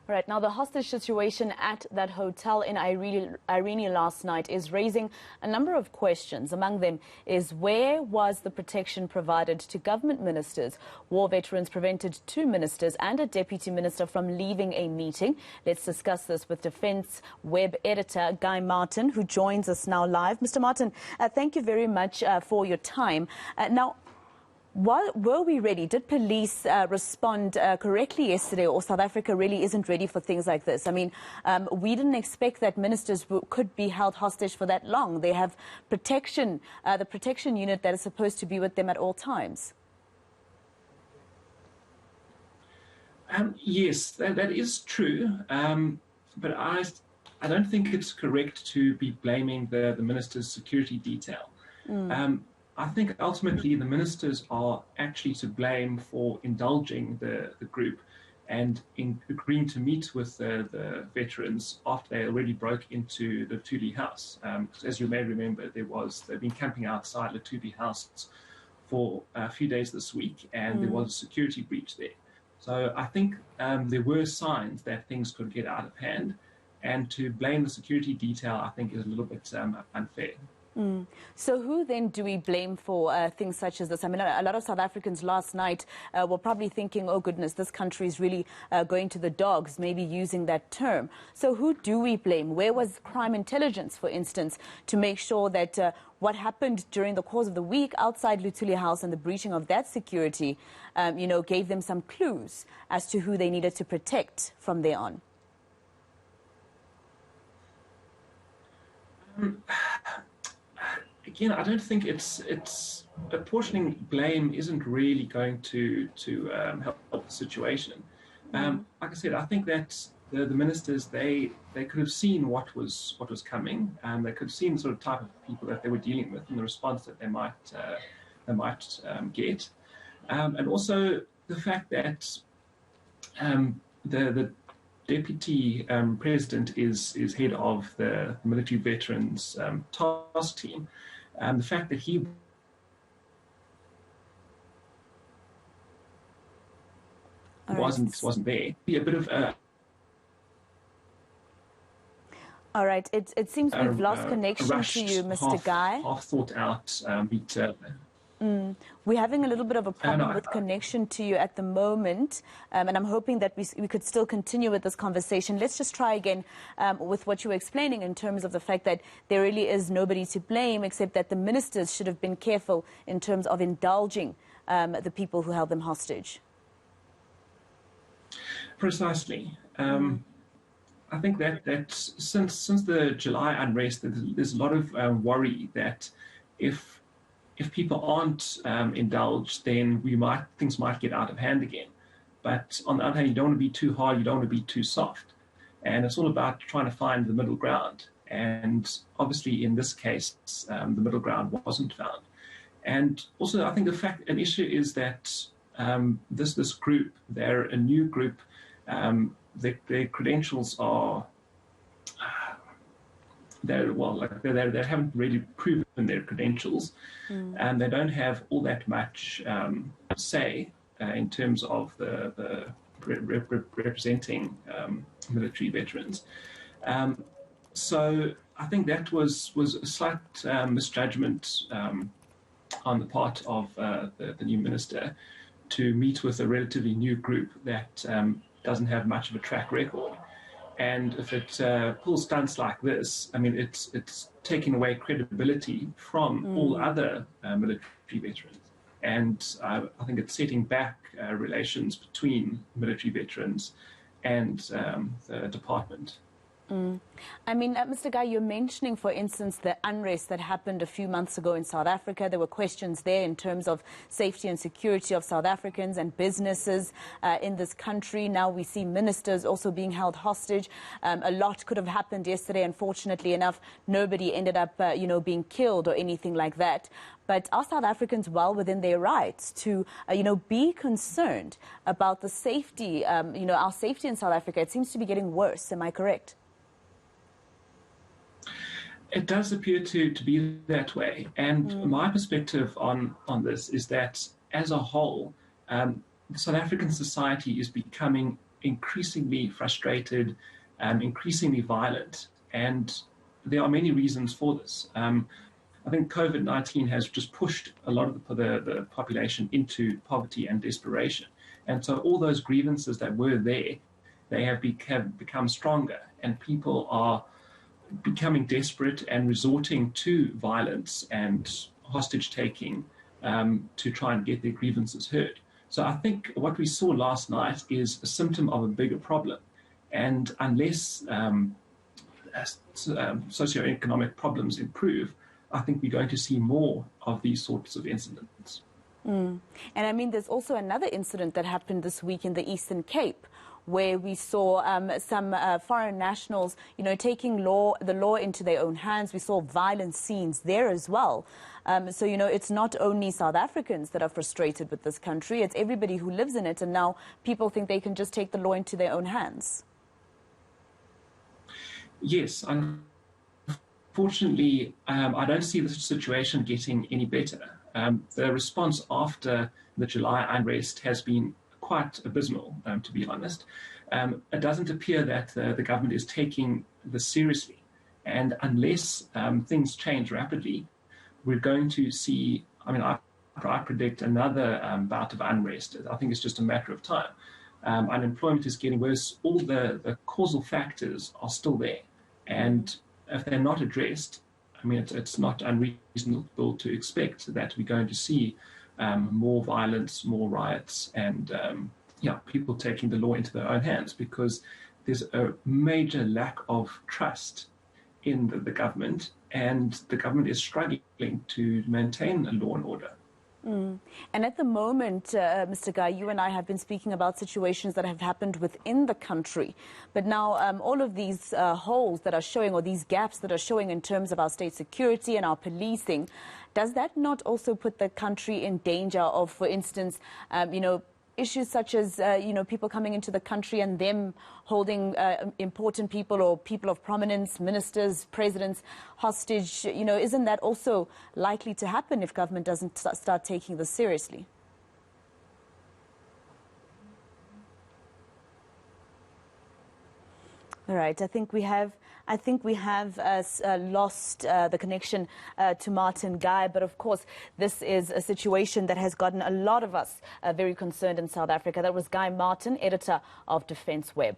All right, now the hostage situation at that hotel in Irene last night is raising a number of questions. Among them is, where was the protection provided to government ministers? War veterans prevented 2 ministers and a deputy minister from leaving a meeting. Let's discuss this with DefenceWeb editor Guy Martin, who joins us now live. Mr. Martin, thank you very much for your time. Now, were we ready? Did police respond correctly yesterday, or South Africa really isn't ready for things like this? I mean, we didn't expect that ministers could be held hostage for that long. They have protection, the protection unit that is supposed to be with them at all times. Yes, that is true, but I don't think it's correct to be blaming the minister's security detail. I think ultimately the ministers are actually to blame for indulging the group and in agreeing to meet with the veterans after they already broke into the Luthuli house. As you may remember, they've been camping outside Luthuli house for a few days this week, and there was a security breach there. So I think there were signs that things could get out of hand, and to blame the security detail, I think, is a little bit unfair. So who then do we blame for things such as this? I mean, a lot of South Africans last night were probably thinking, oh goodness, this country is really going to the dogs, maybe using that term. So who do we blame? Where was crime intelligence, for instance, to make sure that what happened during the course of the week outside Luthuli House and the breaching of that security, gave them some clues as to who they needed to protect from there on? Again, I don't think it's apportioning blame isn't really going to help the situation. Like I said, I think that the ministers they could have seen what was coming, and they could have seen the sort of type of people that they were dealing with and the response that they might get, and also the fact that the deputy president is head of the military veterans task team. The fact that he wasn't there, be a bit of a. All right, it seems we've lost connection to you, Mr. Guy. Half thought out beat. We're having a little bit of a problem with connection to you at the moment, and I'm hoping that we could still continue with this conversation. Let's just try again with what you were explaining in terms of the fact that there really is nobody to blame, except that the ministers should have been careful in terms of indulging the people who held them hostage. Precisely. I think that since the July unrest, there's a lot of worry that if people aren't indulged, then things might get out of hand again. But on the other hand, you don't want to be too hard, you don't want to be too soft. And it's all about trying to find the middle ground. And obviously, in this case, the middle ground wasn't found. And also, I think an issue is that this group, they're a new group. Their credentials are. They haven't really proven their credentials, and they don't have all that much say in terms of the representing military veterans. So I think that was a slight misjudgment on the part of the new minister to meet with a relatively new group that doesn't have much of a track record. And if it pulls stunts like this, I mean, it's taking away credibility from all other military veterans. And I think it's setting back relations between military veterans and the department. I mean, Mr. Guy, you're mentioning, for instance, the unrest that happened a few months ago in South Africa. There were questions there in terms of safety and security of South Africans and businesses in this country. Now we see ministers also being held hostage. A lot could have happened yesterday. Unfortunately enough, nobody ended up, being killed or anything like that. But are South Africans well within their rights to, be concerned about the safety, our safety in South Africa? It seems to be getting worse. Am I correct? It does appear to be that way. And my perspective on this is that, as a whole, South African society is becoming increasingly frustrated, increasingly violent, and there are many reasons for this. I think COVID-19 has just pushed a lot of the population into poverty and desperation. And so all those grievances that were there, they have become stronger, and people are becoming desperate and resorting to violence and hostage-taking to try and get their grievances heard. So I think what we saw last night is a symptom of a bigger problem. And unless socioeconomic problems improve, I think we're going to see more of these sorts of incidents. And I mean, there's also another incident that happened this week in the Eastern Cape, where we saw some foreign nationals, taking the law into their own hands. We saw violent scenes there as well. So, it's not only South Africans that are frustrated with this country, it's everybody who lives in it. And now people think they can just take the law into their own hands. Yes, unfortunately, I don't see the situation getting any better. The response after the July unrest has been quite abysmal, to be honest. It doesn't appear that the government is taking this seriously. And unless things change rapidly, we're going to see, I predict another bout of unrest. I think it's just a matter of time. Unemployment is getting worse. All the causal factors are still there. And if they're not addressed, it's not unreasonable to expect that we're going to see more violence, more riots, and people taking the law into their own hands, because there's a major lack of trust in the government, and the government is struggling to maintain a law and order. And at the moment, Mr. Guy, you and I have been speaking about situations that have happened within the country. But now all of these holes that are showing, or these gaps that are showing in terms of our state security and our policing, does that not also put the country in danger of, for instance, issues such as, people coming into the country and them holding important people or people of prominence, ministers, presidents, hostage? Isn't that also likely to happen if government doesn't start taking this seriously? All right, I think we have lost the connection to Martin Guy, but of course this is a situation that has gotten a lot of us very concerned in South Africa. That was Guy Martin, editor of DefenceWeb.